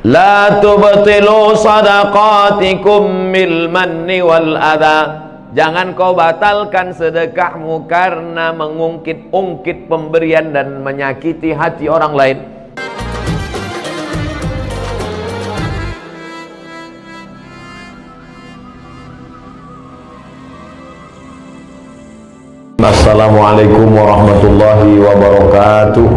La tubtilu sadaqatikum bil manni wal adha. Jangan kau batalkan sedekahmu karena mengungkit-ungkit pemberian dan menyakiti hati orang lain. Assalamualaikum warahmatullahi wabarakatuh.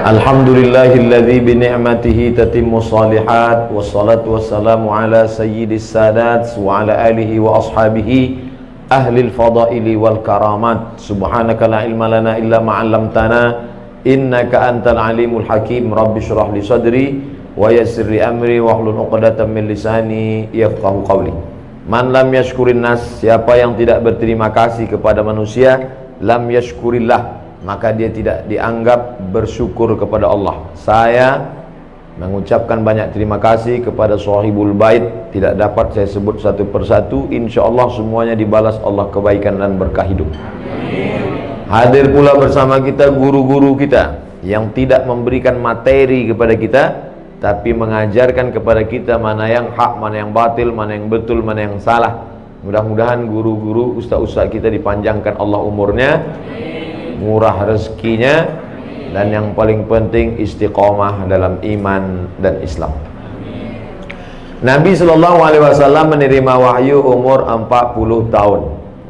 Alhamdulillahilladzi bi ni'matihi tatimmu shalihat, wassalatu wassalamu ala sayyidis sadat wa ala alihi wa ashabihi ahlil fadaili wal karamat. Subhanaka la ilma lana illa ma 'allamtana innaka antal alimul hakim. Rabbi shrah li sadri wa yassir li amri wahlul 'uqdatam min lisani yafqahu qawli. Man lam yashkurin nas, siapa yang tidak berterima kasih kepada manusia, lam yashkurillah, maka dia tidak dianggap bersyukur kepada Allah. Saya mengucapkan banyak terima kasih kepada sahibul bait, tidak dapat saya sebut satu persatu. InsyaAllah semuanya dibalas Allah kebaikan dan berkah hidup. Hadir pula bersama kita guru-guru kita yang tidak memberikan materi kepada kita, tapi mengajarkan kepada kita mana yang hak, mana yang batil, mana yang betul, mana yang salah. Mudah-mudahan guru-guru, ustaz-ustaz kita dipanjangkan Allah umurnya, murah rezekinya, dan yang paling penting istiqomah dalam iman dan Islam. Nabi SAW menerima wahyu umur 40 tahun.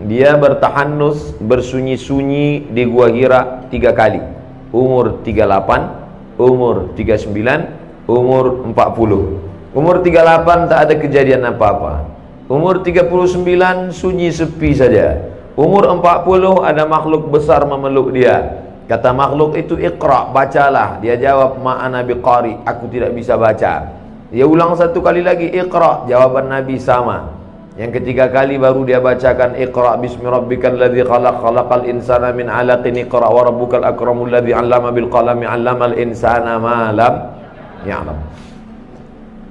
Dia bertahanus, bersunyi-sunyi di Gua Hira 3 kali. Umur 38, umur 39, umur 40. Umur 38 tak ada kejadian apa-apa. Umur 39 sunyi sepi saja. Umur 40 ada makhluk besar memeluk dia. Kata makhluk itu, Iqra, bacalah. Dia jawab, ma'ana biqari, aku tidak bisa baca. Dia ulang satu kali lagi, Iqra, jawaban Nabi sama. Yang ketiga kali baru dia bacakan, Iqra bismi rabbikal ladzi khalaq, khalaqal insana min 'alaqin, Iqra wa rabbukal akramul ladzi 'allama bil qalami 'allamal insana ma lam ya'lam.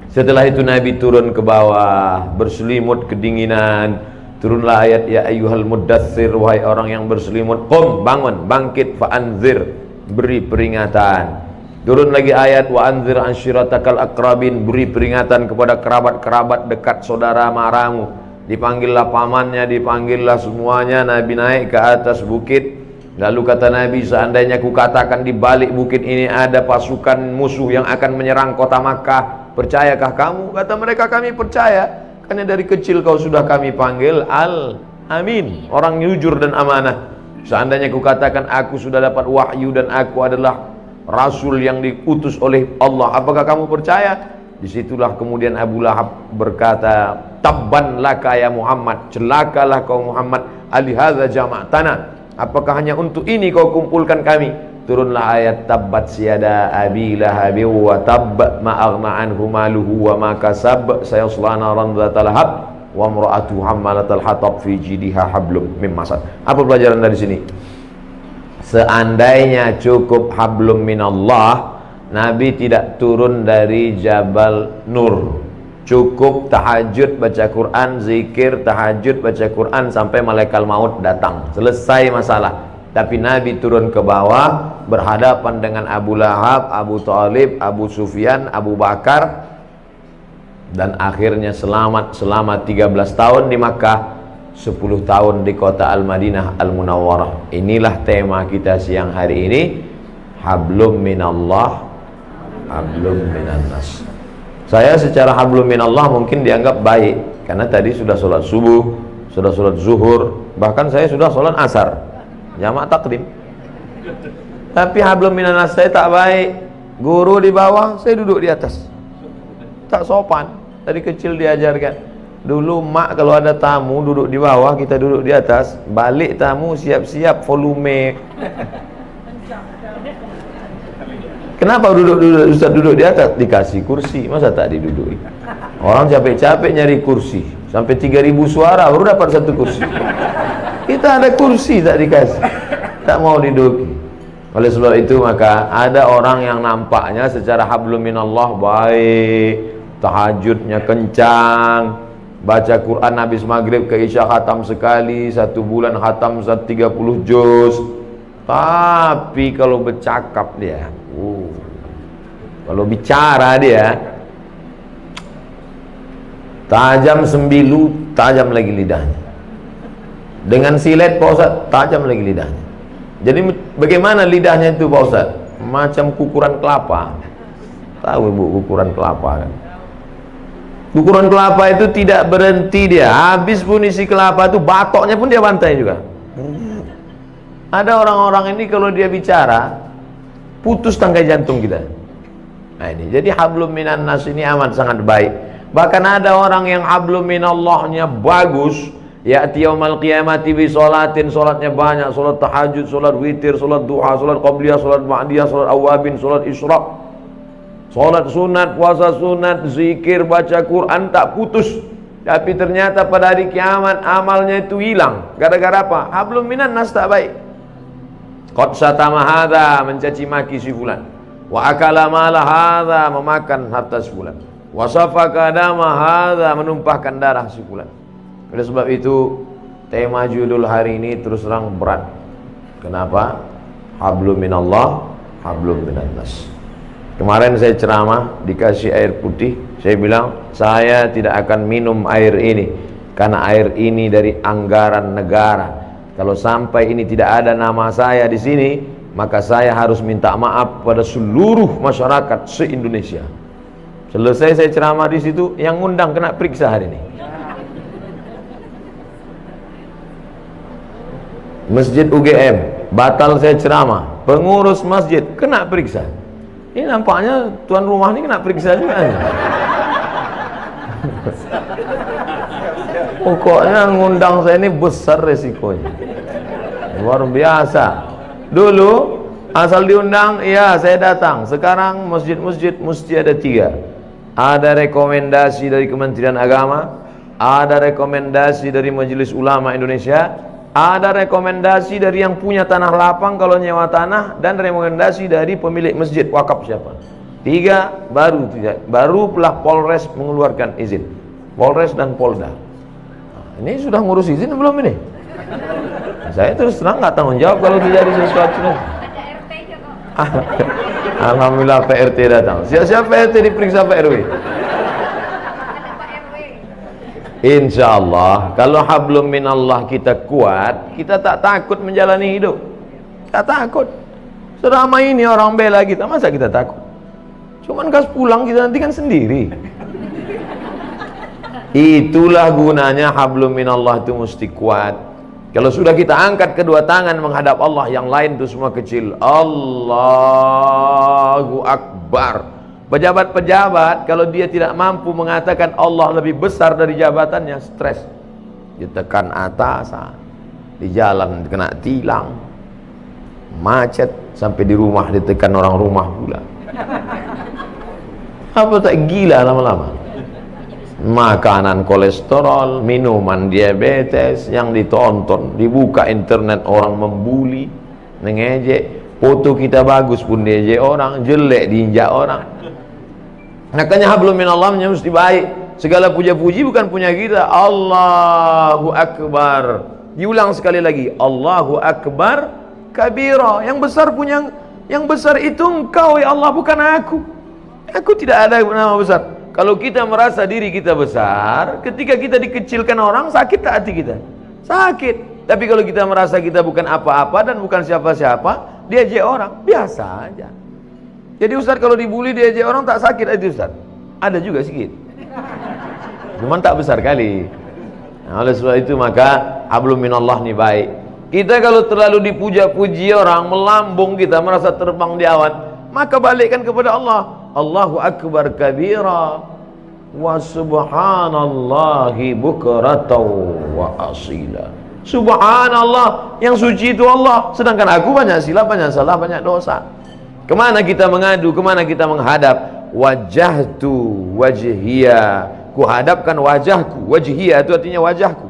Setelah itu Nabi turun ke bawah, berselimut kedinginan. Turunlah ayat, ya ayyuhal muddatsir, wahai orang yang berselimut, qum, bangun, bangkit, fa'anzir, beri peringatan. Turun lagi ayat, wa anzir ansyiratakal akrabin, beri peringatan kepada kerabat-kerabat dekat saudara maramu. Dipanggillah pamannya, dipanggillah semuanya. Nabi naik ke atas bukit. Lalu kata Nabi, seandainya ku katakan di balik bukit ini ada pasukan musuh yang akan menyerang kota Makkah, percayakah kamu? Kata mereka, kami percaya, karena dari kecil kau sudah kami panggil Al-Amin, orang jujur dan amanah. Seandainya ku katakan aku sudah dapat wahyu dan aku adalah Rasul yang diutus oleh Allah, apakah kamu percaya? Disitulah kemudian Abu Lahab berkata, tabban laka ya Muhammad, celakalah kau Muhammad, alihadza jama'tana, apakah hanya untuk ini kau kumpulkan kami? Turunlah ayat, tabbat siyada abi lahabi wa tabb ma aghna anhu maluhu wa ma kasab sayasla naran dzatal lahab wa imra'atuhu hammalatal hatab fi jidha hablum mim masad. Apa pelajaran dari sini? Seandainya cukup hablum minallah, Nabi tidak turun dari Jabal Nur. Cukup tahajud baca Quran, zikir, tahajud baca Quran sampai malaikat maut datang. Selesai masalah. Tapi Nabi turun ke bawah, berhadapan dengan Abu Lahab, Abu Thalib, Abu Sufyan, Abu Bakar, dan akhirnya selamat selama 13 tahun di Makkah, 10 tahun di kota Al-Madinah Al-Munawwarah. Inilah tema kita siang hari ini, hablum minallah, hablum minannas. Saya secara hablum minallah mungkin dianggap baik, karena tadi sudah sholat subuh, sudah sholat zuhur, bahkan saya sudah sholat asar, jamak takdim. Tapi hablum minannas saya tak baik. Guru di bawah, saya duduk di atas. Tak sopan. Dari kecil diajarkan. Dulu mak kalau ada tamu duduk di bawah, kita duduk di atas. Balik tamu siap-siap volume. Kenapa Ustaz duduk di atas? Dikasih kursi, masa tak diduduki? Orang capek-capek nyari kursi, sampai 3000 suara baru dapat satu kursi. Kita ada kursi tak dikasih, tak mau diduduki. Oleh sebab itu maka ada orang yang nampaknya secara hablum minallah baik, tahajudnya kencang, baca Quran habis maghrib ke isya khatam sekali, 1 bulan khatam 30 juz. Tapi kalau bercakap dia Kalau bicara dia tajam sembilu, tajam lagi lidahnya. Dengan silet Pak Ustaz, tajam lagi lidahnya. Jadi bagaimana lidahnya itu Pak Ustaz? Macam kukuran kelapa. Tahu Ibu kukuran kelapa kan? Kukuran kelapa itu tidak berhenti dia. Habis pun isi kelapa itu, batoknya pun dia bantai juga. Ada orang-orang ini kalau dia bicara, putus tangkai jantung kita. Nah ini, jadi hablum minan nas ini amat sangat baik. Bahkan ada orang yang hablum minallahnya bagus, ya'ti yaumal qiyamati bi sholatin, sholatnya banyak, sholat tahajud, sholat witir, sholat duha, sholat qabliyah, sholat ba'diyah, sholat awabin, sholat isyraq, sholat sunat, puasa sunat, zikir, baca Quran, tak putus. Tapi ternyata pada hari kiamat amalnya itu hilang. Gara-gara apa? Hablum minan nas tak baik. Qad satama hadza, mencaci maki si fulan. Wa akala mala hadza, memakan harta si fulan. Wa safaka dama hadza, menumpahkan darah si fulan. Oleh sebab itu tema judul hari ini terus terang berat. Kenapa? Hablum minallah, hablum minan nas. Kemarin saya ceramah, dikasih air putih, saya bilang saya tidak akan minum air ini karena air ini dari anggaran negara. Kalau sampai ini tidak ada nama saya di sini, maka saya harus minta maaf pada seluruh masyarakat se-Indonesia. Selesai saya ceramah di situ, yang ngundang kena periksa hari ini. Masjid UGM, batal saya ceramah. Pengurus masjid kena periksa. Ini nampaknya tuan rumah ini kena periksa juga. Pokoknya ngundang saya ini besar resikonya. Luar biasa. Dulu asal diundang, iya saya datang. Sekarang masjid-masjid mesti ada 3. Ada rekomendasi dari Kementerian Agama, ada rekomendasi dari Majelis Ulama Indonesia, ada rekomendasi dari yang punya tanah lapang kalau nyewa tanah, dan rekomendasi dari pemilik masjid wakaf siapa. 3 barulah Polres mengeluarkan izin. Polres dan Polda. Nah, ini sudah ngurus izin belum ini? Saya terus terang nggak tanggung jawab kalau terjadi sesuatu. Ada RT-nya kok. Alhamdulillah PRT datang. Siap-siap PRT diperiksa Pak RW. Ada Pak RW. Insya Allah kalau hablum minallah kita kuat, kita tak takut menjalani hidup. Tak takut. Selama ini orang bela kita, masa kita takut? Cuman kas pulang kita nanti kan sendiri. Itulah gunanya hablum minallah itu mesti kuat. Kalau sudah kita angkat kedua tangan menghadap Allah, yang lain itu semua kecil. Allahu Akbar. Pejabat-pejabat kalau dia tidak mampu mengatakan Allah lebih besar dari jabatannya, stres. Ditekan atasan, di jalan kena tilang, macet, sampai di rumah ditekan orang rumah pula. Apa tak gila lama-lama? Makanan kolesterol, minuman diabetes yang ditonton, dibuka internet orang membuli, mengejek, foto kita bagus pun diejek orang, jelek diinjak orang. Makanya hablum minallah mesti baik. Segala puja-puji bukan punya kita. Allahu Akbar. Diulang sekali lagi, Allahu Akbar kabira. Yang besar punya, yang besar itu Engkau ya Allah, bukan aku. Aku tidak ada nama besar. Kalau kita merasa diri kita besar, ketika kita dikecilkan orang, sakit tak hati kita? Sakit. Tapi kalau kita merasa kita bukan apa-apa dan bukan siapa-siapa, diejek orang, biasa aja. Jadi Ustaz kalau dibully diejek orang tak sakit itu Ustaz? Ada juga sedikit. Cuman tak besar kali. Nah, oleh sebab itu maka hablum minallah ni baik. Kita kalau terlalu dipuja-puji orang, melambung kita, merasa terbang di awan, maka balikkan kepada Allah. Allahu Akbar kabira wa subhanallahi bukratan wa asila. Subhanallah, yang suci itu Allah, sedangkan aku banyak silap, banyak salah, banyak dosa. Kemana kita mengadu, kemana kita menghadap? Wajahtu wajhiya, kuhadapkan wajahku. Wajhiya itu artinya wajahku.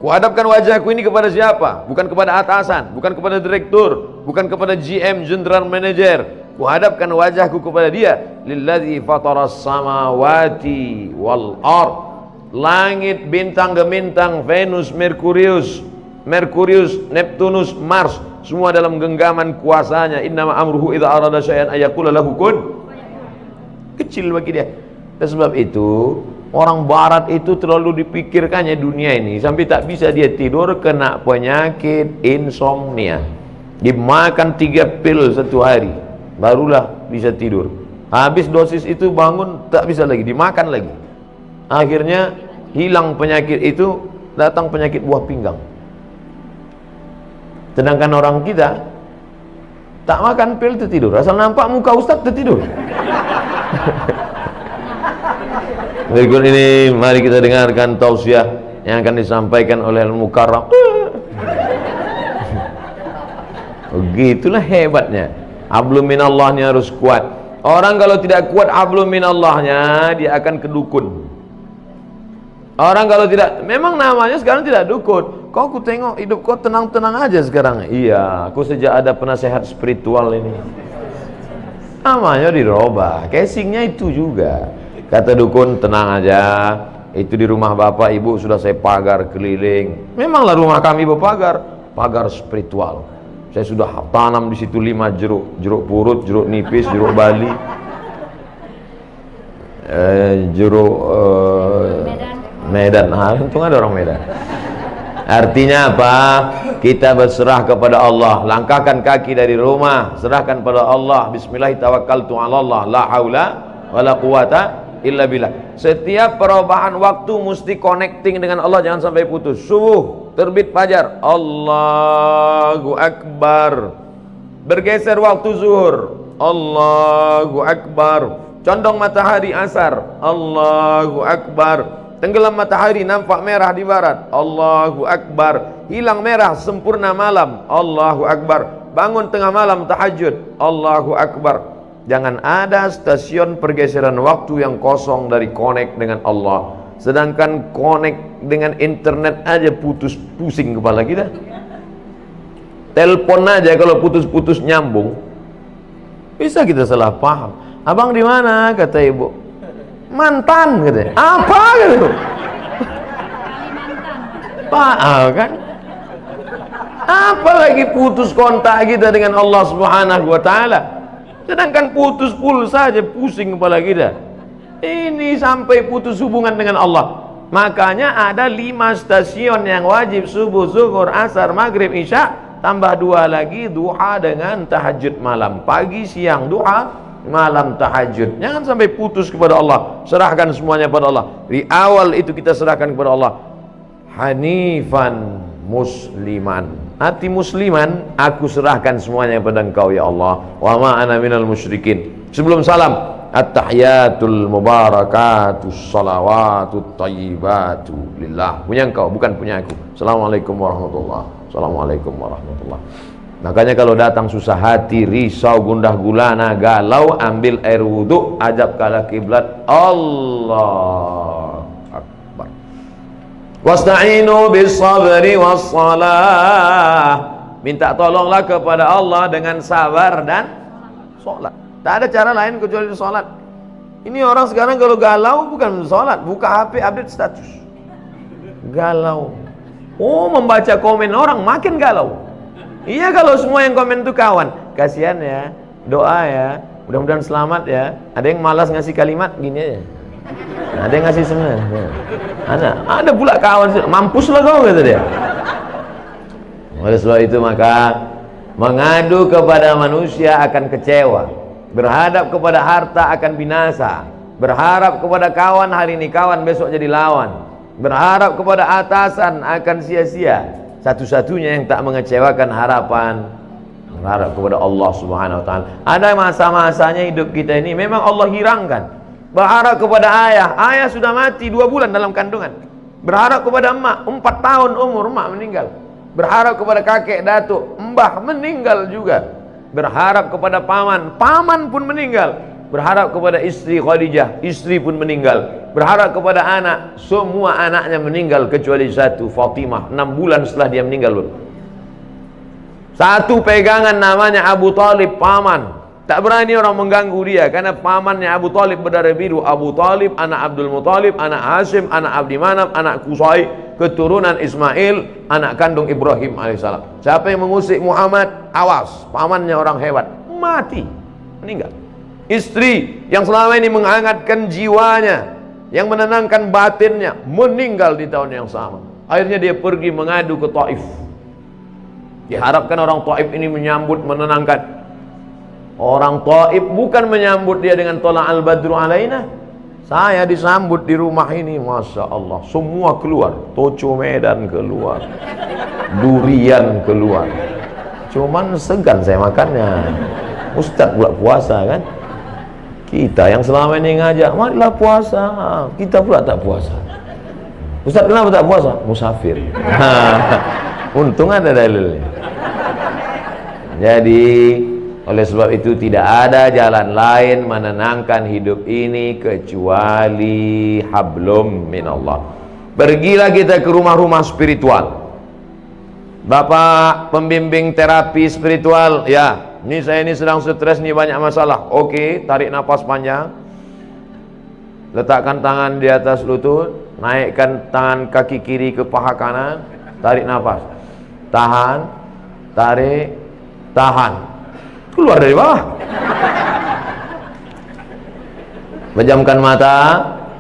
Kuhadapkan wajahku ini kepada siapa? Bukan kepada atasan, bukan kepada direktur, bukan kepada GM, General Manager. Kuhadapkan wajahku kepada dia. Lilladzi fataras samawati wal ard. Langit, bintang gemintang, Venus, Merkurius, Neptunus, Mars, semua dalam genggaman kuasanya. Innama amruhu idza arada syai'an ayaqula lahu kun. kecil bagi dia. Dan sebab itu orang barat itu terlalu dipikirkannya dunia ini sampai tak bisa dia tidur, kena penyakit insomnia. Dimakan 3 pil satu hari barulah bisa tidur. Habis dosis itu bangun tak bisa lagi, dimakan lagi. Akhirnya hilang penyakit itu, datang penyakit buah pinggang. Sedangkan orang kita tak makan pil tertidur, asal nampak muka ustaz tertidur. Berikut ini mari kita dengarkan tausiah yang akan disampaikan oleh Al-Mukarram. Begitulah hebatnya. Hablum minallahnya harus kuat. Orang kalau tidak kuat hablum minallahnya, dia akan kedukun. Orang kalau tidak, memang namanya sekarang tidak dukun. Kok aku tengok hidup kau tenang-tenang aja sekarang. Iya, aku sejak ada penasehat spiritual ini. Namanya dirubah, casingnya itu juga. Kata dukun, tenang aja, itu di rumah bapak ibu sudah saya pagar keliling. Memanglah rumah kami berpagar, pagar spiritual. Saya sudah tanam di situ 5 jeruk, jeruk purut, jeruk nipis, jeruk bali, jeruk Medan. Untung ada orang Medan. Artinya apa? Kita berserah kepada Allah. Langkahkan kaki dari rumah, serahkan pada Allah. Bismillahirrahmanirrahim. La haula wala quwata illa billah. Setiap perubahan waktu mesti connecting dengan Allah, jangan sampai putus. Subuh, terbit fajar, Allahu Akbar. Bergeser waktu zuhur, Allahu Akbar. Condong matahari asar, Allahu Akbar. Tenggelam matahari, nampak merah di barat, Allahu Akbar. Hilang merah, sempurna malam, Allahu Akbar. Bangun tengah malam, tahajud, Allahu Akbar. Jangan ada stasiun pergeseran waktu yang kosong dari connect dengan Allah. Sedangkan connect dengan internet aja putus, pusing kepala kita. Telepon aja kalau putus-putus nyambung, bisa kita salah paham. Abang di mana? Kata ibu. Mantan katanya. Apa gitu? Pak, kan? Apalagi putus kontak kita dengan Allah Subhanahu wa taala. Sedangkan putus pulsa saja pusing kepala kita. Ini sampai putus hubungan dengan Allah. Makanya ada 5 stasiun yang wajib: subuh, zuhur, asar, maghrib, isya, tambah 2 lagi duha dengan tahajud malam. Pagi, siang duha, malam tahajud. Jangan sampai putus kepada Allah. Serahkan semuanya kepada Allah. Di awal itu kita serahkan kepada Allah. Hanifan musliman, hati musliman, aku serahkan semuanya kepada Engkau ya Allah. Wa ma ana minal musyrikin. Sebelum salam, at-tahiyatul mubarakatus salawatut thayyibatu lillah. Punya Engkau, bukan punya aku. Assalamualaikum warahmatullahi. Assalamualaikum warahmatullahi. Makanya kalau datang susah hati, risau, gundah gulana, galau, ambil air wudhu, ajab ke kiblat, Allah Akbar. Wasta'inu bis sabri was salah. Minta tolonglah kepada Allah dengan sabar dan sholat. Tak ada cara lain kecuali sholat. Ini orang sekarang kalau galau bukan sholat, buka HP update status, galau. Oh, membaca komen orang makin galau. Iya, kalau semua yang komen itu kawan, kasihan ya, doa ya, mudah-mudahan selamat ya. Ada yang malas ngasih kalimat gini aja, ada yang ngasih senang. Ada pula kawan, mampuslah kau kata dia. Oleh sebab itu maka mengadu kepada manusia akan kecewa, berhadap kepada harta akan binasa, berharap kepada kawan hari ini kawan, besok jadi lawan, berharap kepada atasan akan sia-sia. Satu-satunya yang tak mengecewakan harapan, berharap kepada Allah Subhanahu wa taala. Ada masa-masanya hidup kita ini memang Allah hirangkan. Berharap kepada ayah, ayah sudah mati 2 bulan dalam kandungan. Berharap kepada emak, 4 tahun umur, emak meninggal. Berharap kepada kakek, datuk, mbah meninggal juga. Berharap kepada paman, paman pun meninggal. Berharap kepada istri Khadijah, istri pun meninggal. Berharap kepada anak, semua anaknya meninggal kecuali satu, Fatimah. 6 bulan setelah dia meninggal. Satu pegangan namanya Abu Talib, paman. Tak berani orang mengganggu dia karena pamannya Abu Talib berdarah biru. Abu Talib anak Abdul Muthalib, anak Hashim, anak Abdi Manaf, anak Qusay, keturunan Ismail, anak kandung Ibrahim alaihissalam. Siapa yang mengusik Muhammad, awas, pamannya orang hebat, mati, meninggal. Istri yang selama ini menghangatkan jiwanya, yang menenangkan batinnya, meninggal di tahun yang sama. Akhirnya dia pergi mengadu ke Taif. Diharapkan orang Taif ini menyambut, menenangkan. Orang Taif bukan menyambut dia dengan tola al-badru alaina. Saya disambut di rumah ini, Masya Allah, semua keluar. Toco Medan keluar, durian keluar. Cuman segan saya makannya. Ustadz pula puasa kan. Kita yang selama ini ngajak, marilah puasa, kita pula tak puasa. Ustaz, kenapa tak puasa? Musafir. Untung ada dalilnya. Jadi oleh sebab itu tidak ada jalan lain menenangkan hidup ini kecuali hablum minallah. Pergilah kita ke rumah-rumah spiritual. Bapak pembimbing terapi spiritual, ya, ini saya ini sedang stres nih, banyak masalah. Oke, tarik nafas panjang. Letakkan tangan di atas lutut, naikkan tangan kaki kiri ke paha kanan, tarik nafas. Tahan, tarik, tahan. Keluar dari bawah. Pejamkan mata,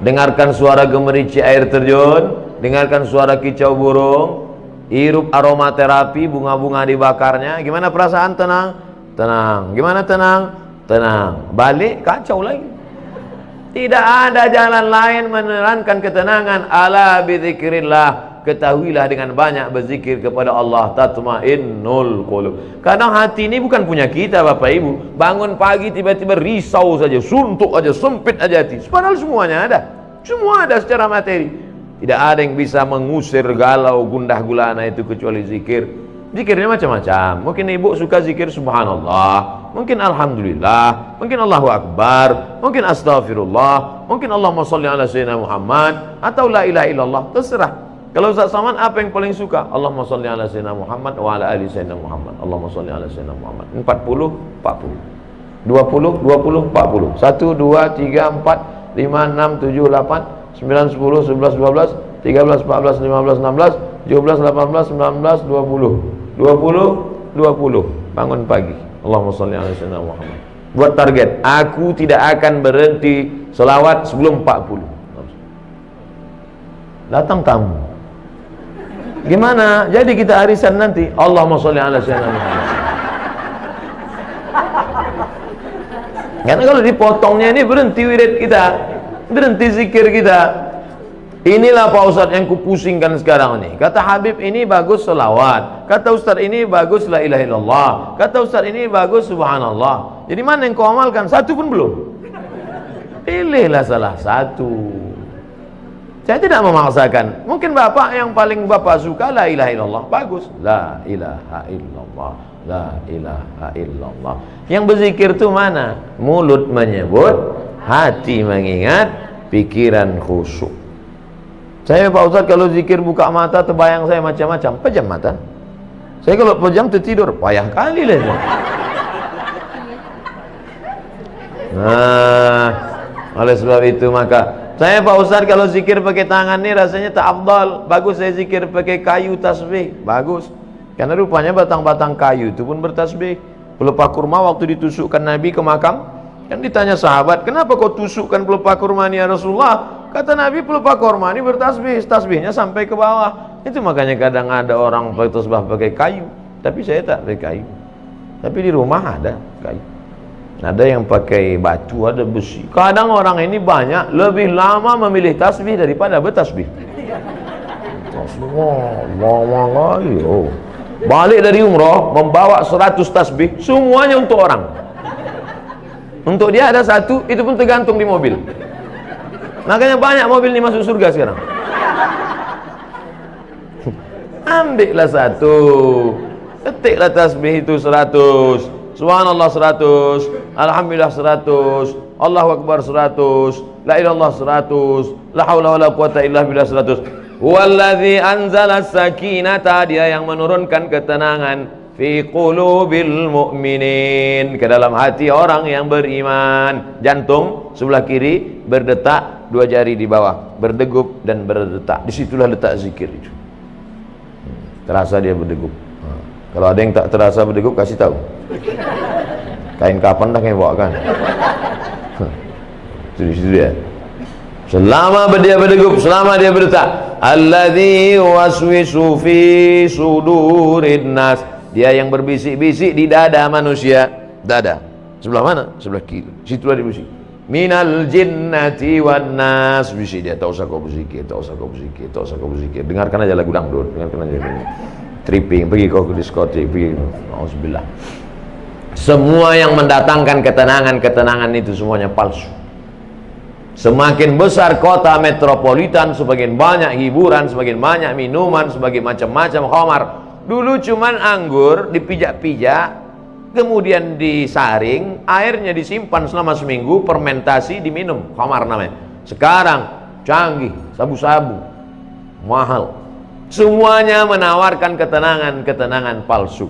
dengarkan suara gemerici air terjun, dengarkan suara kicau burung, hirup aromaterapi, bunga-bunga dibakarnya. Gimana perasaan? Tenang. Tenang. Gimana tenang? Tenang. Balik kacau lagi. Tidak ada jalan lain menerangkan ketenangan. Ala bizikrillah. Ketahuilah dengan banyak berzikir kepada Allah, tatmainnul qulub. Kadang hati ini bukan punya kita Bapak Ibu. Bangun pagi tiba-tiba risau saja, suntuk aja, sempit aja hati. Padahal semuanya ada. Semua ada secara materi. Tidak ada yang bisa mengusir galau gundah gulana itu kecuali zikir. Zikirnya macam-macam. Mungkin ibu suka zikir subhanallah, mungkin alhamdulillah, mungkin Allahu akbar, mungkin astaghfirullah, mungkin Allahumma sholli ala sayyidina Muhammad, atau la ilaha illallah, terserah. Kalau Ustaz Saman apa yang paling suka? Allahumma sholli ala sayyidina Muhammad wa ala ali sayyidina Muhammad. Allahumma sholli ala sayyidina Muhammad. 40 40. 20 20 40. 1 2 3 4 5 6 7 8 9 10 11 12 13 14 15 16 17 18 19 20. 20 20 bangun pagi, Allahumma sholli ala sayyidina Muhammad. Buat target, aku tidak akan berhenti selawat sebelum 40. Datang tamu, gimana? Jadi kita arisan nanti, Allahumma sholli ala sayyidina Muhammad. Karena kalau dipotongnya ini berhenti wirid kita, berhenti zikir kita. Inilah Pak Ustadz yang kupusingkan sekarang ini. Kata Habib ini bagus selawat, kata Ustadz ini bagus la ilaha illallah, kata Ustadz ini bagus subhanallah. Jadi mana yang kau amalkan? Satu pun belum. Pilihlah salah satu. Saya tidak memaksakan. Mungkin bapak yang paling bapak suka la ilaha illallah, bagus. La ilaha illallah, la ilaha illallah. Yang berzikir itu mana? Mulut menyebut, hati mengingat, pikiran khusyuk. Saya Pak Ustadz kalau zikir buka mata terbayang saya macam-macam. Pejam mata. Saya kalau pejam tertidur, payah kali lah. Nah, oleh sebab itu maka saya Pak Ustadz kalau zikir pakai tangan ini rasanya tak afdal. Bagus saya zikir pakai kayu tasbih. Bagus. Karena rupanya batang-batang kayu itu pun bertasbih. Pelepah kurma waktu ditusukkan Nabi ke makam, kan ditanya sahabat, kenapa kau tusukkan pelepah kurma ini ya Rasulullah? Kata Nabi, pelepah kurma ini bertasbih, tasbihnya sampai ke bawah. Itu makanya kadang ada orang pakai tasbih pakai kayu, tapi saya tak pakai kayu. Tapi di rumah ada kayu. Ada yang pakai batu, ada besi. Kadang orang ini banyak lebih lama memilih tasbih daripada bertasbih. Lama lagi. Oh. Balik dari umroh membawa 100 tasbih, semuanya untuk orang. Untuk dia ada satu, itu pun tergantung di mobil. Makanya banyak mobil ini masuk surga sekarang. Ambillah satu, ketiklah tasbih itu 100, subhanallah 100, alhamdulillah 100, Allahu akbar 100, la ilallah 100, la haula wala quwata illa billah 100. Walladzi anzala sakinata, dia yang menurunkan ketenangan fi qulubil mu'minin, ke dalam hati orang yang beriman. Jantung sebelah kiri berdetak, dua jari di bawah berdegup dan berdetak. Disitulah letak zikir itu. Terasa dia berdegup. Kalau ada yang tak terasa berdegup, kasih tahu. Kain kapan dah kau bawa kan? Itu dia. Selama dia berdegup, selama dia berdetak, alladzi waswisu fi sudurin nas, dia yang berbisik-bisik di dada manusia. Dada sebelah mana? Sebelah kiri. Situlah dia bisik. Minal jinnati wan nas, bisik dia. Tak usah kau berzikir, tak usah kau berzikir, tak usah kau berzikir. Dengarkan aja lagu dangdut, dengarkan aja tripping, pergi kau ke diskotik, pergi. Auzubillah. Semua yang mendatangkan ketenangan itu semuanya palsu. Semakin besar kota metropolitan, semakin banyak hiburan, semakin banyak minuman, semakin macam-macam khamar. Dulu cuman anggur dipijak-pijak, kemudian disaring, airnya disimpan selama seminggu, fermentasi, diminum, khamar namanya. Sekarang canggih, sabu-sabu, mahal. Semuanya menawarkan ketenangan palsu.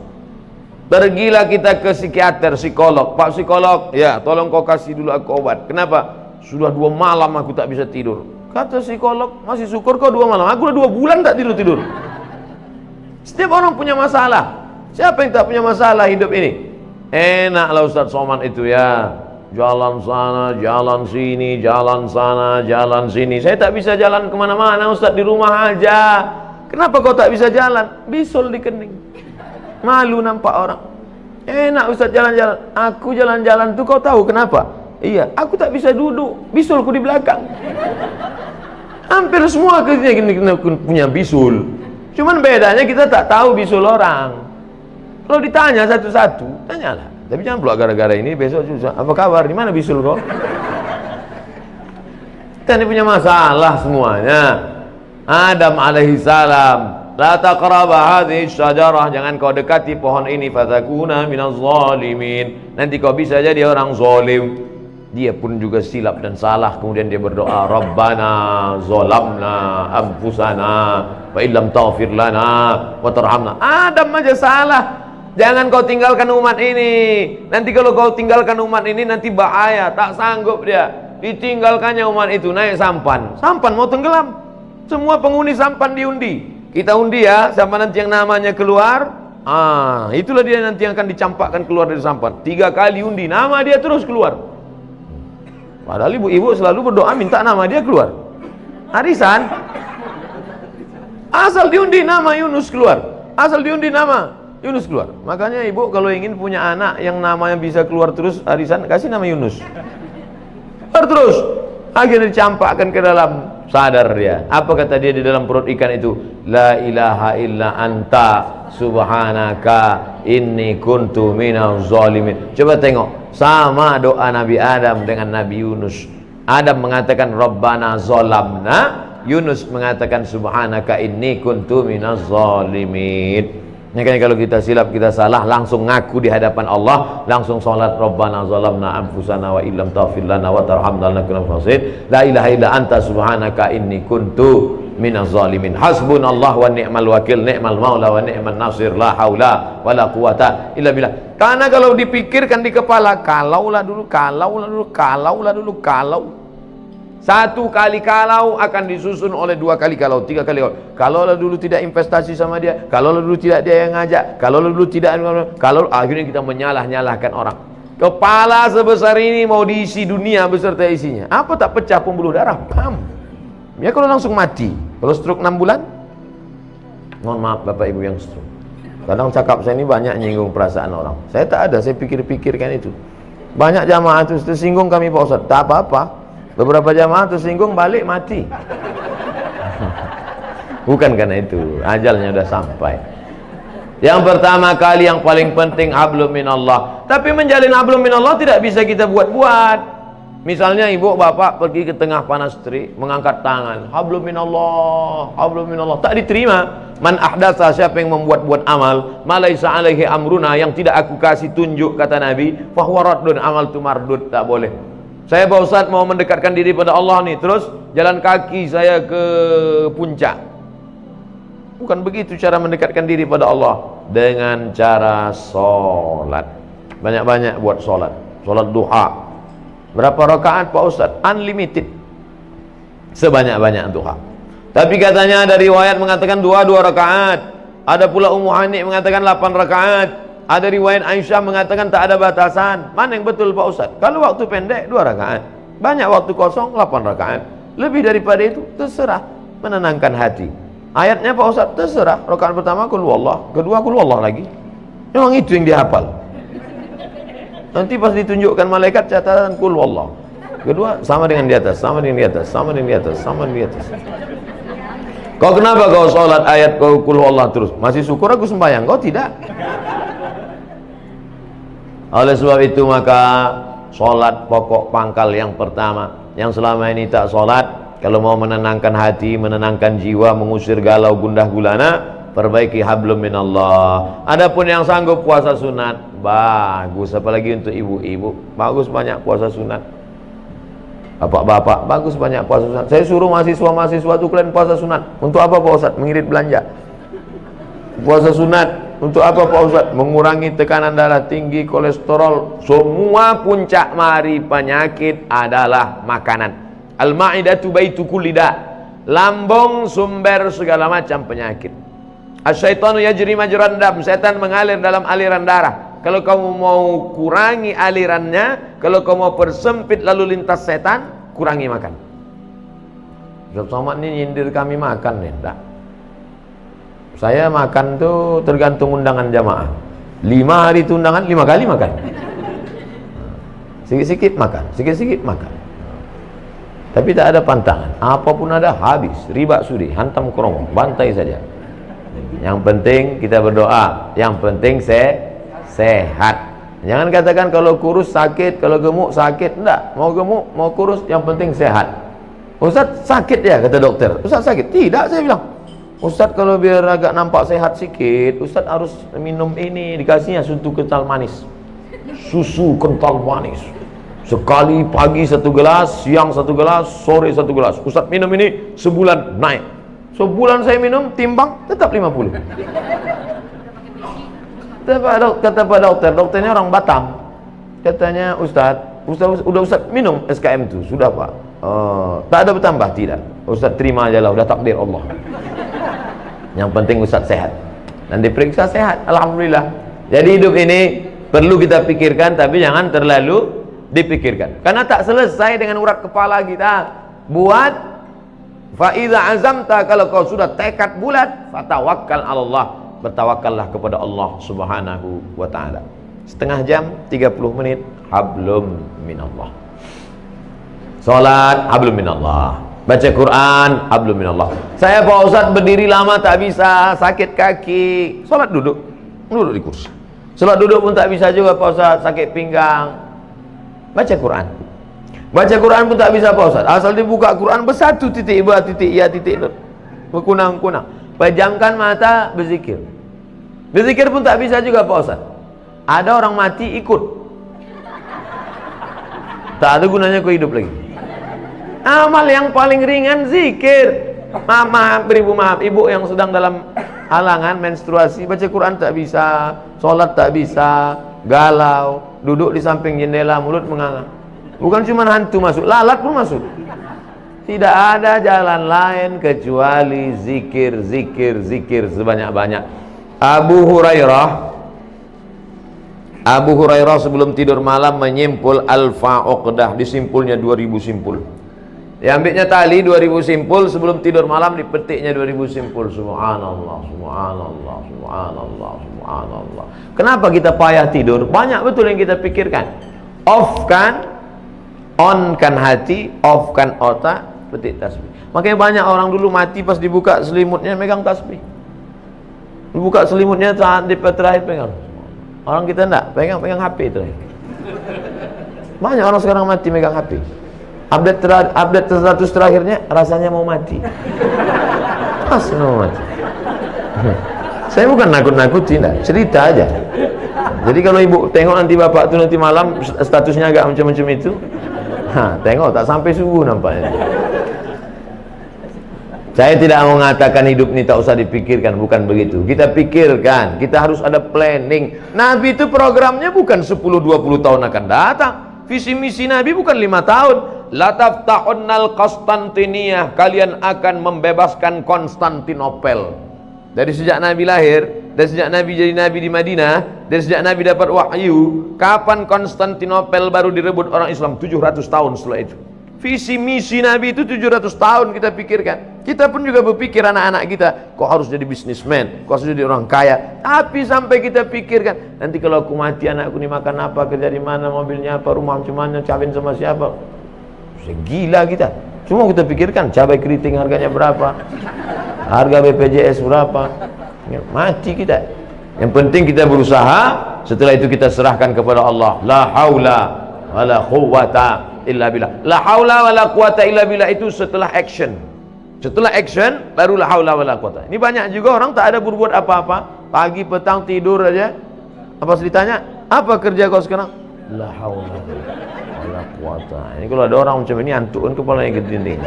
Pergilah kita ke psikiater, psikolog. Pak psikolog, ya tolong kau kasih dulu aku obat. Kenapa? Sudah 2 malam aku tak bisa tidur. Kata psikolog, masih syukur kau 2 malam. Aku udah 2 bulan tak tidur. Setiap orang punya masalah. Siapa yang tak punya masalah hidup ini? Enaklah Ustaz Somad itu ya. Jalan sana, jalan sini, jalan sana, jalan sini. Saya tak bisa jalan kemana-mana Ustaz, di rumah aja. Kenapa kau tak bisa jalan? Bisul di kening. Malu nampak orang. Enak Ustaz jalan-jalan. Aku jalan-jalan tuh kau tahu kenapa? Iya, aku tak bisa duduk, bisulku di belakang. Hampir semua kita punya bisul. Cuman bedanya kita tak tahu bisul orang. Kalau ditanya satu-satu, tanyalah. Tapi jangan pula gara-gara ini besok susah. Apa kabar? Di mana bisul kau? Kita ini punya masalah semuanya. Adam alaihi salam, la taqraba hadhihi syajarah, jangan kau dekati pohon ini, fatakuna minaz zalimin. Nanti kau bisa jadi orang zalim. Dia pun juga silap dan salah, kemudian dia berdoa, Rabbana zolamna anfusana wa illam taghfir lana wa tarhamna. Adam aja salah. Jangan kau tinggalkan umat ini. Nanti kalau kau tinggalkan umat ini nanti bahaya, tak sanggup dia. Ditinggalkannya umat itu, naik sampan. Sampan mau tenggelam. Semua penghuni sampan diundi. Kita undi ya, siapa nanti yang namanya keluar. Itulah dia nanti yang akan dicampakkan keluar dari sampan. 3 kali undi, nama dia terus keluar. Padahal ibu-ibu selalu berdoa minta nama dia keluar. Arisan. Asal diundi nama Yunus keluar. Asal diundi nama Yunus keluar. Makanya ibu kalau ingin punya anak yang namanya bisa keluar terus arisan, kasih nama Yunus. Keluar terus. Akhirnya dicampakkan ke dalam, sadar dia. Apa kata dia di dalam perut ikan itu? La ilaha illa anta subhanaka inni kuntu minaz zalimin. Coba tengok, sama doa Nabi Adam dengan Nabi Yunus. Adam mengatakan Rabbana zolamna, Yunus mengatakan subhanaka inni kuntu minaz zalimin. Makanya kalau kita silap, kita salah, langsung ngaku di hadapan Allah, langsung salat Rabbana zalamna anfusana wa illam taghfir lana wa tarhamna lanakunanna minal khasirin. La ilaha illa anta subhanaka inni kuntu minaz zalimin. Hasbunallahu wa ni'mal wakil, ni'mal maula wa ni'man nasir, la haula wala quwata illa billah. Karena kalau dipikirkan di kepala, kalaulah dulu, kalau 1 kali kalau akan disusun oleh 2 kali kalau, 3 kali kalau. Kalaulah dulu tidak investasi sama dia, kalaulah dulu tidak dia yang ngajak, kalaulah dulu tidak, kalau akhirnya kita menyalah-nyalahkan orang. Kepala sebesar ini mau diisi dunia beserta isinya. Apa tak pecah pembuluh darah? Pam. Ya kalau langsung mati. Kalau stroke 6 bulan? Mohon maaf Bapak Ibu yang stroke. Kadang cakap saya ini banyak nyinggung perasaan orang. Saya tak ada, saya pikir-pikirkan itu. Banyak jamaah itu tersinggung kami Pak Ustaz. Tak apa-apa. Beberapa jamaah tersinggung balik mati. Bukan karena itu, ajalnya sudah sampai. Yang pertama kali yang paling penting hablum minallah. Tapi menjalin hablum minallah tidak bisa kita buat-buat. Misalnya ibu bapak pergi ke tengah panas terik, mengangkat tangan, hablum minallah, tak diterima. Man ahdatsa, siapa yang membuat-buat amal, malaisa alaihi amruna, yang tidak aku kasih tunjuk, kata Nabi, fahuwa raddun, amal tu mardud, tak boleh. Saya Pak Ustadz mau mendekatkan diri pada Allah nih, terus jalan kaki saya ke puncak. Bukan begitu cara mendekatkan diri pada Allah. Dengan cara sholat. Banyak-banyak buat sholat. Sholat duha. Berapa rakaat Pak Ustadz? Unlimited. Sebanyak-banyak duha. Tapi katanya ada riwayat mengatakan 2 rakaat. Ada pula Ummu Hani mengatakan 8 rakaat. Ada riwayat Aisyah mengatakan tak ada batasan. Mana yang betul Pak Ustaz? Kalau waktu pendek 2 rakaat, banyak waktu kosong 8 rakaat. Lebih daripada itu terserah, menenangkan hati. Ayatnya Pak Ustaz terserah. Rakaat pertama qul huwallah, kedua qul huwallah lagi. Memang itu yang dihafal. Nanti pas ditunjukkan malaikat catatan qul huwallah. Kedua sama dengan di atas, sama dengan di atas, sama dengan di atas, sama dengan di atas. Kau kenapa kau sholat ayat kau qul huwallah terus? Masih syukur aku sembahyang, kau tidak. Oleh sebab itu maka sholat pokok pangkal yang pertama. Yang selama ini tak sholat, kalau mau menenangkan hati, menenangkan jiwa, mengusir galau gundah gulana, perbaiki hablum minallah. Adapun yang sanggup puasa sunat, bagus. Apalagi untuk ibu-ibu, bagus banyak puasa sunat. Bapak-bapak, bagus banyak puasa sunat. Saya suruh mahasiswa-mahasiswa itu kalian puasa sunat. Untuk apa Pak Ustaz? Mengirit belanja. Puasa sunat untuk apa Pak Ustaz? Mengurangi tekanan darah tinggi, kolesterol. Semua puncak mari penyakit adalah makanan. Al-ma'idatu baitu kulli da. Lambung sumber segala macam penyakit. Asyaitanu yajri majran dam. Setan mengalir dalam aliran darah. Kalau kamu mau kurangi alirannya, kalau kamu mau persempit lalu lintas setan, kurangi makan. Ustaz Somad ini nyindir kami makan nih, enggak. Saya makan tuh tergantung undangan jamaah. 5 hari itu undangan, 5 kali makan. Sikit-sikit makan, sikit-sikit makan. Tapi tak ada pantangan. Apapun ada habis, riba sudi, hantam kerongkong, bantai saja. Yang penting kita berdoa, yang penting sehat. Jangan katakan kalau kurus sakit, kalau gemuk sakit. Enggak, mau gemuk, mau kurus, yang penting sehat. Ustaz sakit ya, kata dokter. Ustaz sakit? Tidak, saya bilang. Ustaz kalau biar agak nampak sehat sikit, Ustaz harus minum ini, dikasihnya susu kental manis. Susu kental manis. Sekali pagi 1 gelas, siang 1 gelas, sore 1 gelas. Ustaz minum ini sebulan naik. Sebulan saya minum, timbang tetap 50. Kata Pak Dokter, dokternya orang Batam. Katanya Ustaz udah Ustaz minum SKM itu, sudah Pak. Tak ada bertambah, tidak. Ustaz terima aja lah, udah takdir Allah. Yang penting Ustaz sehat. Dan diperiksa sehat, alhamdulillah. Jadi hidup ini perlu kita pikirkan, tapi jangan terlalu dipikirkan. Karena tak selesai dengan urat kepala kita. Buat fa iza azamta, kalau kau sudah tekad bulat, fatawakkal 'ala Allah. Bertawakallah kepada Allah Subhanahu wa ta'ala. Setengah jam, 30 menit, hablum minallah. Salat, hablum minallah. Baca Quran, hablum minallah. Saya Pak Ustaz berdiri lama tak bisa, sakit kaki. Salat duduk di kursi. Salat duduk pun tak bisa juga Pak Ustaz, sakit pinggang. Baca Quran. Baca Quran pun tak bisa Pak Ustaz. Asal dibuka Quran bersatu titik ba titik ya titik berkunang-kunang. Pejamkan mata, berzikir. Berzikir pun tak bisa juga Pak Ustaz. Ada orang mati ikut. Tak ada gunanya kau hidup lagi. Amal yang paling ringan zikir. Maaf, ibu yang sedang dalam halangan menstruasi, baca Quran tak bisa, sholat tak bisa, galau, duduk di samping jendela, mulut menganga. Bukan cuma hantu masuk, lalat pun masuk. Tidak ada jalan lain kecuali zikir, zikir, zikir sebanyak-banyak. Abu Hurairah sebelum tidur malam menyimpul alfa uqdah, disimpulnya 2000 simpul. Diambilnya tali 2000 simpul, sebelum tidur malam dipetiknya 2000 simpul. Subhanallah, subhanallah, subhanallah, subhanallah. Kenapa kita payah tidur? Banyak betul yang kita pikirkan. On kan hati, off kan otak, petik tasbih. Makanya banyak orang dulu mati pas dibuka selimutnya megang tasbih. Dibuka selimutnya saat di terakhir pegang. Orang kita enggak, pegang HP terakhir. Banyak orang sekarang mati megang HP. Update status terakhirnya rasanya mau mati. Mau mati. Saya bukan nakut-nakuti, enggak, cerita aja. Jadi kalau ibu tengok nanti bapak tuh nanti malam statusnya agak macam-macam itu, tengok tak sampai subuh nampaknya. Saya tidak mau mengatakan hidup ini tak usah dipikirkan, bukan begitu. Kita pikirkan, kita harus ada planning. Nabi itu programnya bukan 10-20 tahun akan datang. Visi misi Nabi bukan 5 tahun. La taftahunal Konstantiniyah, kalian akan membebaskan Konstantinopel. Dari sejak Nabi lahir, dari sejak Nabi jadi Nabi di Madinah, dari sejak Nabi dapat wahyu, kapan Konstantinopel baru direbut orang Islam? 700 tahun setelah itu. Visi misi Nabi itu 700 tahun kita pikirkan. Kita pun juga berpikir anak-anak kita, kok harus jadi bisnismen, kok harus jadi orang kaya. Tapi sampai kita pikirkan, nanti kalau aku mati anakku ini makan apa, kerja di mana, mobilnya apa, rumah macam mana, kawin sama siapa. Gila kita. Semua kita pikirkan, cabai keriting harganya berapa, harga BPJS berapa. Mati kita. Yang penting kita berusaha, setelah itu kita serahkan kepada Allah. La haula wala quwwata illa billah. La haula wala quwwata illa billah itu setelah action. Setelah action baru la haula wala quwwata. Ini banyak juga orang tak ada berbuat apa-apa, pagi petang tidur aja. Apa ditanya, "Apa kerja kau sekarang?" La haula wala quwwata. Ini kalau ada orang macam ini antuk kan kepalanya ke dinding.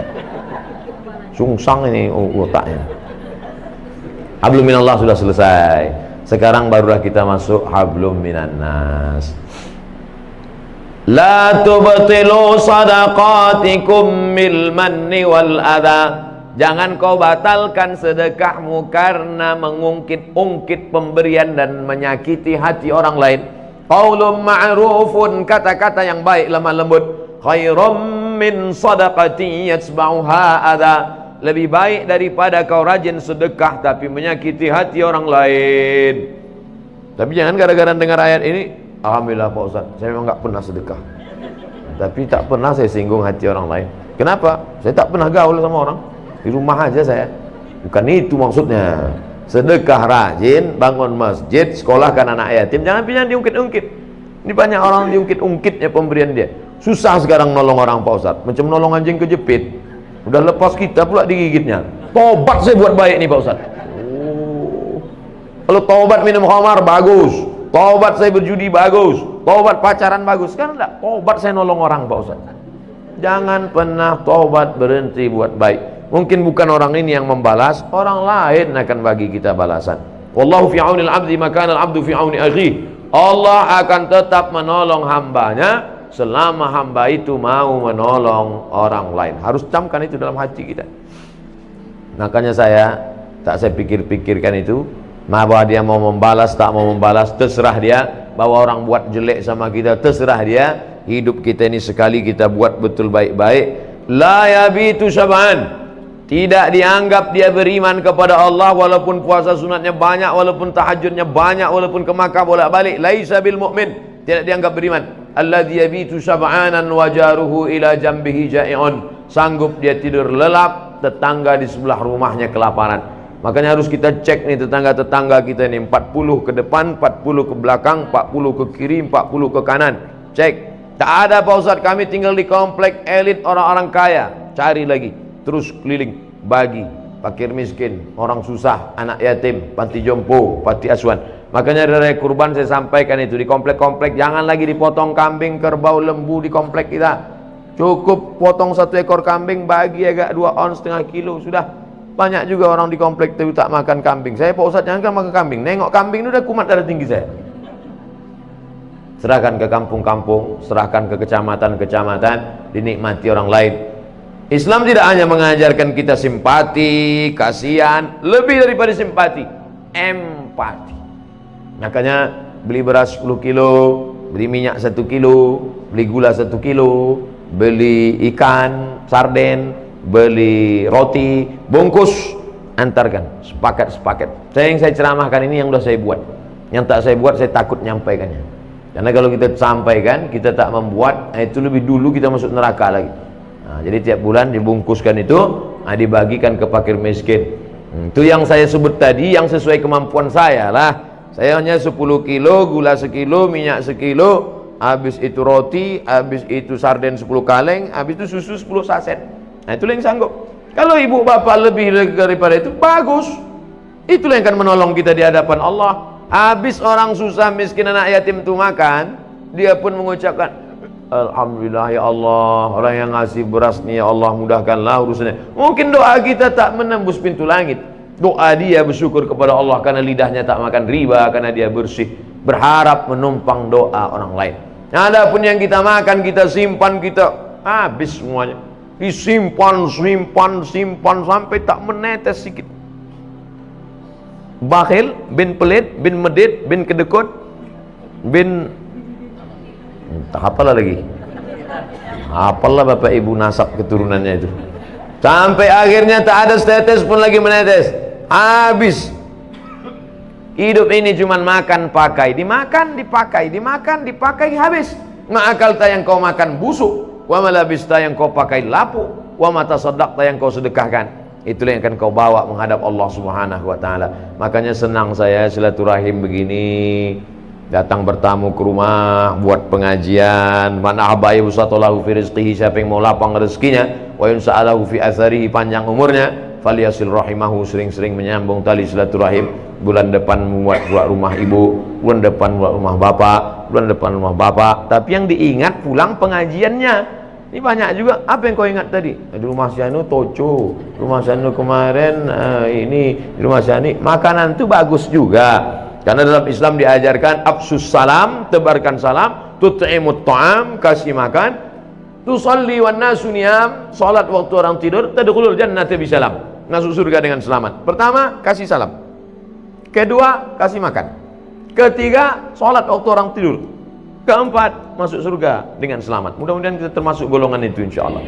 Sungsang ini otaknya. Hablum minallah sudah selesai. Sekarang barulah kita masuk hablum minannas. La tubtilu sadaqatikum bil manni wal adha. Jangan kau batalkan sedekahmu karena mengungkit-ungkit pemberian dan menyakiti hati orang lain. Qaulun ma'rufun, kata-kata yang baik lemah lembut, khairum min sadaqati yatsba'uha adha. Lebih baik daripada kau rajin sedekah tapi menyakiti hati orang lain. Tapi jangan gara-gara dengar ayat ini, alhamdulillah Pak Ustaz, saya memang nggak pernah sedekah, tapi tak pernah saya singgung hati orang lain. Kenapa? Saya tak pernah gaul sama orang, di rumah aja saya. Bukan itu maksudnya. Sedekah rajin, bangun masjid, sekolahkan anak yatim, jangan diungkit-ungkit. Ini banyak orang diungkit-ungkitnya pemberian dia. Susah sekarang nolong orang Pak Ustaz, macam nolong anjing kejepit. Udah lepas kita pula digigitnya. Tobat saya buat baik nih Pak Ustaz. Oh. Kalau tobat minum khamar bagus, tobat saya berjudi bagus, tobat pacaran bagus. Kan enggak, tobat saya nolong orang Pak Ustaz. Jangan pernah tobat berhenti buat baik. Mungkin bukan orang ini yang membalas, orang lain akan bagi kita balasan. Wallahu fi aunil abdi maka al abdu fi auni akhi. Allah akan tetap menolong hambanya selama hamba itu mau menolong orang lain. Harus camkan itu dalam hati kita. Makanya saya pikir-pikirkan itu. Bahwa dia mau membalas, tak mau membalas, terserah dia. Bahwa orang buat jelek sama kita, terserah dia. Hidup kita ini sekali kita buat betul baik-baik. La yabitu syab'an. Tidak dianggap dia beriman kepada Allah walaupun puasa sunatnya banyak, walaupun tahajudnya banyak, walaupun ke Makkah bolak-balik. Laisa bil mu'min. Tidak dianggap beriman. Alladzi yabitu sab'anan wa jaruhu ila jambihi ja'i'un. Sanggup dia tidur lelap, tetangga di sebelah rumahnya kelaparan. Makanya harus kita cek nih tetangga-tetangga kita ini, 40 ke depan, 40 ke belakang, 40 ke kiri, 40 ke kanan. Cek. Tak ada Pak Ustaz, kami tinggal di komplek elit orang-orang kaya. Cari lagi, terus keliling, bagi fakir miskin, orang susah, anak yatim, panti jompo, panti asuhan. Makanya dari kurban saya sampaikan itu, di komplek-komplek jangan lagi dipotong kambing, kerbau, lembu di komplek kita. Cukup potong 1 ekor kambing, bagi agak 2 ons setengah kilo sudah. Banyak juga orang di komplek itu tak makan kambing. Saya Pak Ustaz jangan makan kambing. Nengok kambing itu udah kumat darah tinggi saya. Serahkan ke kampung-kampung, serahkan ke kecamatan-kecamatan, dinikmati orang lain. Islam tidak hanya mengajarkan kita simpati, kasihan, lebih daripada simpati, empati. Makanya beli beras 10 kilo, beli minyak 1 kilo, beli gula 1 kilo, beli ikan, sarden, beli roti, bungkus, antarkan, sepaket. Yang saya ceramahkan ini yang sudah saya buat. Yang tak saya buat saya takut nyampaikannya. Karena kalau kita sampaikan, kita tak membuat, itu lebih dulu kita masuk neraka lagi. Nah, jadi tiap bulan dibungkuskan itu, dibagikan ke fakir miskin. Itu yang saya sebut tadi, yang sesuai kemampuan saya lah. Saya hanya 10 kilo, gula 1 kilo, minyak 1 kilo, habis itu roti, habis itu sarden 10 kaleng, habis itu susu 10 saset. Nah, itulah yang sanggup. Kalau ibu bapak lebih daripada itu, bagus. Itulah yang akan menolong kita di hadapan Allah. Habis orang susah, miskin, anak yatim itu makan, dia pun mengucapkan, alhamdulillah ya Allah, orang yang ngasih beras nih ya Allah, mudahkanlah urusannya. Mungkin doa kita tak menembus pintu langit. Doa dia bersyukur kepada Allah karena lidahnya tak makan riba, karena dia bersih, berharap menumpang doa orang lain. Nah, adapun yang kita makan, kita simpan, kita habis semuanya. Disimpan sampai tak menetes sedikit. bakhil, bin pelit, bin medit, bin kedekut, bin apalah lagi. Apalah bapak ibu nasab keturunannya itu. Sampai akhirnya tak ada setetes pun lagi menetes. Habis. Hidup ini cuma makan pakai, dimakan dipakai, dimakan dipakai, habis. Ma'akalta yang kau makan busuk, wa malabista yang kau pakai lapuk, wa matasaddaqta yang kau sedekahkan. Itulah yang akan kau bawa menghadap Allah Subhanahu wa taala. Makanya senang saya silaturahim begini. Datang bertamu ke rumah, buat pengajian. Man ahabba yusatalahu fi rizqihi, siapa yang mau lapang rezekinya, wa yunsa'alahu fi atharihi, panjang umurnya, falyasil rahimahu, sering-sering menyambung tali silaturahim. Bulan depan buat rumah ibu, bulan depan buat rumah bapak, bulan depan rumah bapak. Tapi yang diingat pulang pengajiannya. Ini banyak juga. Apa yang kau ingat tadi? Di rumah si Anu toco, rumah si Anu kemarin ini, di rumah si Ani. Makanan itu bagus juga. Karena dalam Islam diajarkan absus salam, tebarkan salam, tut'imut ta'am, kasih makan, tusalli wan nasu niyam, salat waktu orang tidur, tadkhulul jannata bisalam, masuk surga dengan selamat. Pertama, kasih salam. Kedua, kasih makan. Ketiga, salat waktu orang tidur. Keempat, masuk surga dengan selamat. Mudah-mudahan kita termasuk golongan itu insyaallah.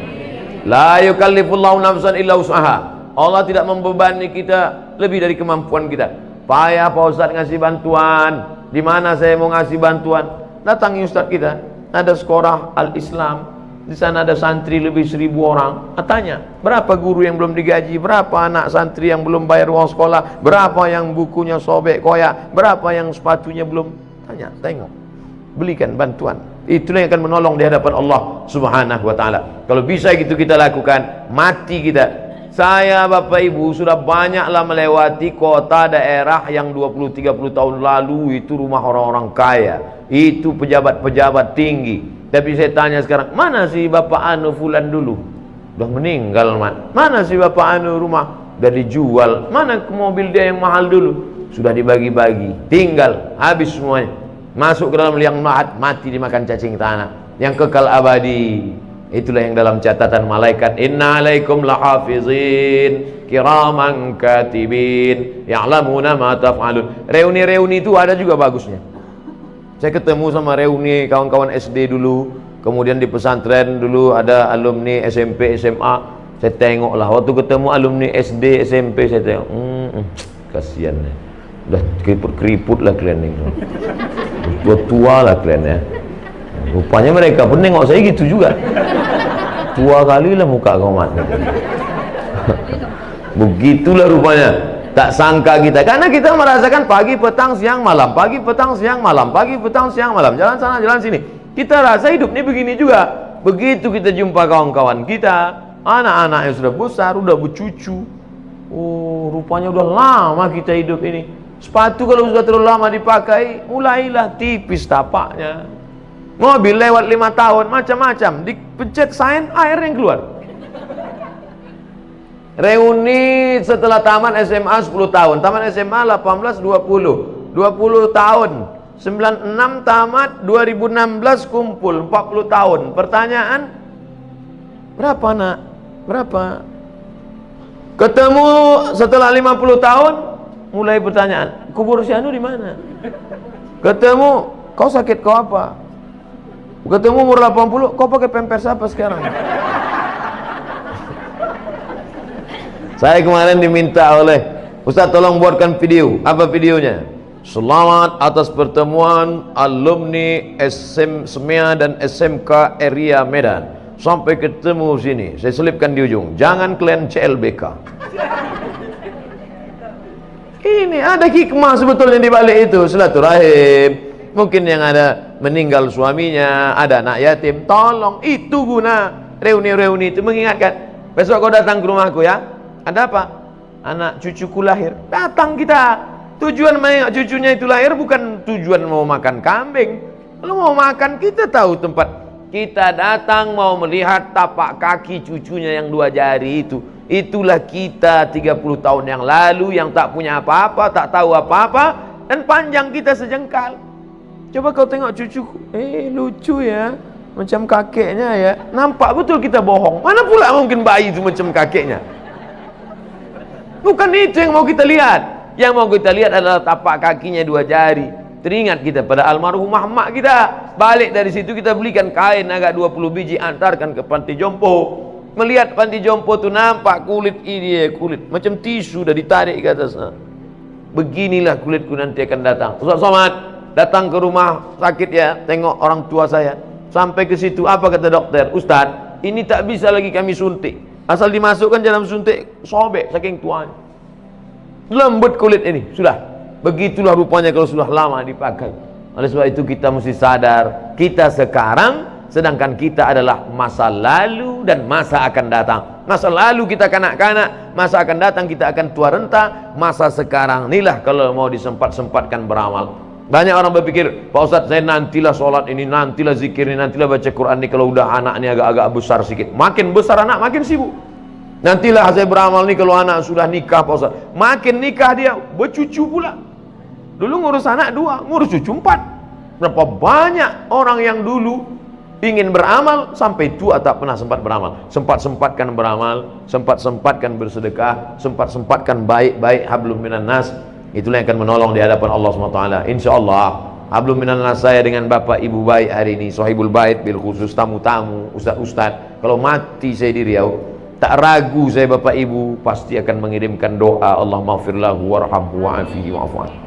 La yukallifullahu nafsan illa wus'aha. Allah tidak membebani kita lebih dari kemampuan kita. Payah Pak Ustaz ngasih bantuan. Di mana saya mau ngasih bantuan? Datangi Ustaz kita. Ada sekolah Al-Islam. Di sana ada santri lebih 1000 orang. Tanya, berapa guru yang belum digaji? Berapa anak santri yang belum bayar uang sekolah? Berapa yang bukunya sobek koyak? Berapa yang sepatunya belum? Tanya, tengok. Belikan bantuan. Itulah yang akan menolong di hadapan Allah Subhanahu wa taala. Kalau bisa gitu kita lakukan, mati kita. Saya Bapak Ibu sudah banyaklah melewati kota daerah yang 20-30 tahun lalu itu rumah orang-orang kaya. Itu pejabat-pejabat tinggi. Tapi saya tanya sekarang, mana si Bapak Anu Fulan dulu? Udah meninggal, mana si Bapak Anu rumah? Udah dijual. Mana mobil dia yang mahal dulu? Sudah dibagi-bagi. Tinggal, habis semuanya. Masuk ke dalam liang mahat, mati dimakan cacing tanah. Yang kekal abadi. Itulah yang dalam catatan malaikat. Inna alaikum lahafizin kiraman katibin ya'lamuna ma taf'alun. Reuni-reuni itu ada juga bagusnya. Saya ketemu sama reuni kawan-kawan SD dulu, kemudian di pesantren dulu ada alumni SMP, SMA. Saya tengok lah, waktu ketemu alumni SD, SMP, saya tengok, kasihan ya. Udah keriput lah kalian ini. Tua lah kalian ya. Rupanya mereka pun nengok saya gitu juga. Tua kali lah muka kau mat. Begitulah rupanya. Tak sangka kita, karena kita merasakan pagi, petang, siang, malam, pagi, petang, siang, malam, pagi, petang, siang, malam, jalan sana, jalan sini. Kita rasa hidup ini begini juga. Begitu kita jumpa kawan-kawan kita, anak-anak yang sudah besar, sudah bercucu. Oh, rupanya udah lama kita hidup ini. Sepatu kalau sudah terlalu lama dipakai, mulailah tipis tapaknya. Mobil lewat 5 tahun, macam-macam, dipencet sign, air yang keluar. Reuni setelah taman SMA 10 tahun, taman SMA 18, 20 tahun, 96 tamat, 2016 kumpul 40 tahun. Pertanyaan, berapa nak? Berapa? Ketemu setelah 50 tahun, mulai pertanyaan, kubur si Anu di mana? Ketemu, kau sakit kau apa? Ketemu umur 80, kau pakai pampers apa sekarang? Saya kemarin diminta oleh Ustaz, tolong buatkan video. Apa videonya? Selamat atas pertemuan alumni SMEA dan SMK Area Medan. Sampai ketemu sini. Saya selipkan di ujung. Jangan kalian CLBK. Ini ada hikmah sebetulnya di balik itu. Silaturahim. Mungkin yang ada meninggal suaminya, ada anak yatim. Tolong, itu guna reuni-reuni itu mengingatkan. Besok kau datang ke rumahku ya. Ada apa? Anak cucuku lahir. Datang kita. Tujuan menengok cucunya itu lahir bukan tujuan mau makan kambing. Kalau mau makan kita tahu tempat. Kita datang mau melihat tapak kaki cucunya yang 2 jari itu. Itulah kita 30 tahun yang lalu yang tak punya apa-apa, tak tahu apa-apa, dan panjang kita sejengkal. Coba kau tengok cucuku. Lucu ya. Macam kakeknya ya. Nampak betul kita bohong. Mana pula mungkin bayi itu macam kakeknya. Bukan itu yang mau kita lihat. Yang mau kita lihat adalah tapak kakinya 2 jari. Teringat kita pada almarhumah mak kita. Balik dari situ kita belikan kain agak 20 biji, antarkan ke panti jompo. Melihat panti jompo tu nampak kulit ini, kulit macam tisu dah ditarik ke atas. Beginilah kulitku nanti akan datang. Ustaz Somad datang ke rumah sakit ya, tengok orang tua saya. Sampai ke situ apa kata dokter? Ustaz, ini tak bisa lagi kami suntik. Asal dimasukkan dalam suntik, sobek saking tuanya. Lembut kulit ini, sudah. Begitulah rupanya kalau sudah lama dipakai. Oleh sebab itu kita mesti sadar, kita sekarang, sedangkan kita adalah masa lalu dan masa akan datang. Masa lalu kita kanak-kanak, masa akan datang kita akan tua renta. Masa sekarang inilah kalau mau disempat-sempatkan beramal. Banyak orang berpikir, Pak Ustadz saya nantilah sholat ini, nantilah zikir ini, nantilah baca Quran ini kalau udah anak ini agak-agak besar sedikit. Makin besar anak makin sibuk. Nantilah saya beramal nih kalau anak sudah nikah Pak Ustadz. Makin nikah dia bercucu pula. Dulu ngurus anak 2, ngurus cucu 4. Berapa banyak orang yang dulu ingin beramal sampai tua tak pernah sempat beramal. Sempat-sempatkan beramal, sempat-sempatkan bersedekah, sempat-sempatkan baik-baik hablum minan nas. Itulah yang akan menolong di hadapan Allah SWT. InsyaAllah hablum minan nas saya dengan bapak ibu baik hari ini, sahibul bait bil khusus, tamu-tamu, ustaz-ustaz. Kalau mati saya di Riau, tak ragu saya bapak ibu pasti akan mengirimkan doa Allah maghfirlahu warhamhu wa'afihi wa'afu'an.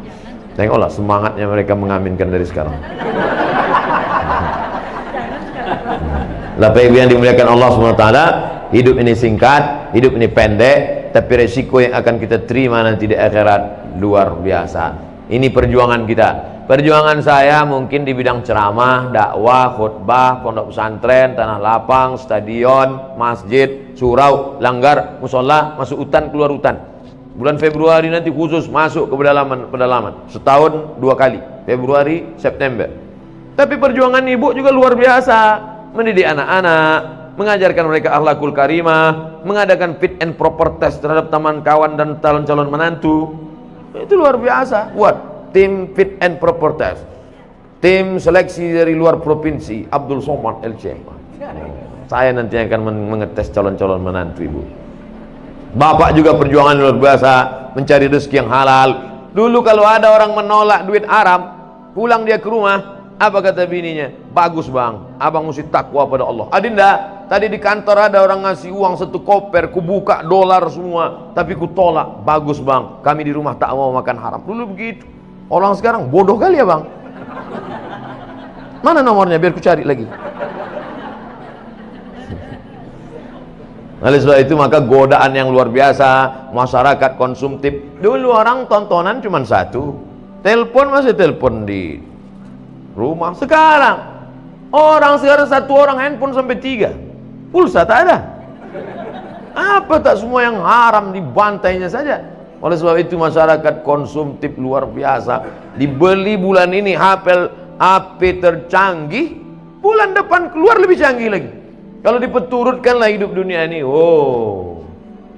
Tengoklah semangatnya mereka mengaminkan dari sekarang. Bapak ibu yang dimuliakan Allah SWT, hidup ini singkat, hidup ini pendek, tapi resiko yang akan kita terima nanti di akhirat luar biasa. Ini perjuangan kita. Perjuangan saya mungkin di bidang ceramah, dakwah, khutbah, pondok pesantren, tanah lapang, stadion, masjid, surau, langgar, musola, masuk hutan, keluar hutan. Bulan Februari nanti khusus masuk ke pedalaman. Setahun 2 kali, Februari, September. Tapi perjuangan ibu juga luar biasa. Mendidik anak-anak, mengajarkan mereka akhlakul karimah, mengadakan fit and proper test terhadap teman kawan dan calon-calon menantu. Itu luar biasa. Buat tim fit and proper test, tim seleksi dari luar provinsi, Abdul Somad LCM. Saya nanti akan mengetes calon-calon menantu ibu. Bapak juga perjuangan luar biasa, mencari rezeki yang halal. Dulu kalau ada orang menolak duit Arab, pulang dia ke rumah, apa kata bininya? Bagus bang, abang mesti takwa pada Allah. Adinda, tadi di kantor ada orang ngasih uang 1 koper, ku buka dolar semua, tapi ku tolak. Bagus bang, kami di rumah tak mau makan haram. Dulu begitu. Orang sekarang bodoh kali ya bang. Mana nomornya biar ku cari lagi. Oleh sebab itu maka godaan yang luar biasa, masyarakat konsumtif. Dulu orang tontonan cuma 1, telepon masih telepon di rumah. Sekarang orang 1 orang handphone sampai 3, pulsa tak ada. Apa tak semua yang haram dibantainya saja. Oleh sebab itu masyarakat konsumtif luar biasa. Dibeli bulan ini HP tercanggih, bulan depan keluar lebih canggih lagi. Kalau dipeturutkanlah hidup dunia ini, oh.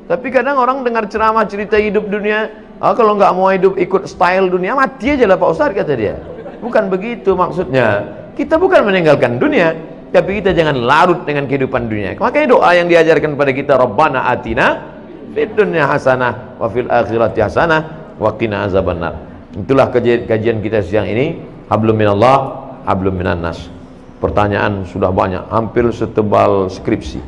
Tapi kadang orang dengar ceramah cerita hidup dunia, kalau nggak mau hidup ikut style dunia, mati aja lah Pak Ustadz kata dia. Bukan begitu maksudnya. Kita bukan meninggalkan dunia, tapi kita jangan larut dengan kehidupan dunia. Makanya doa yang diajarkan pada kita, Rabbana atina fid dunya hasanah wa fil akhirati hasanah wa qina azabannar. Itulah kajian kita siang ini. Hablum minallah, hablum minan nas. Pertanyaan sudah banyak, hampir setebal skripsi.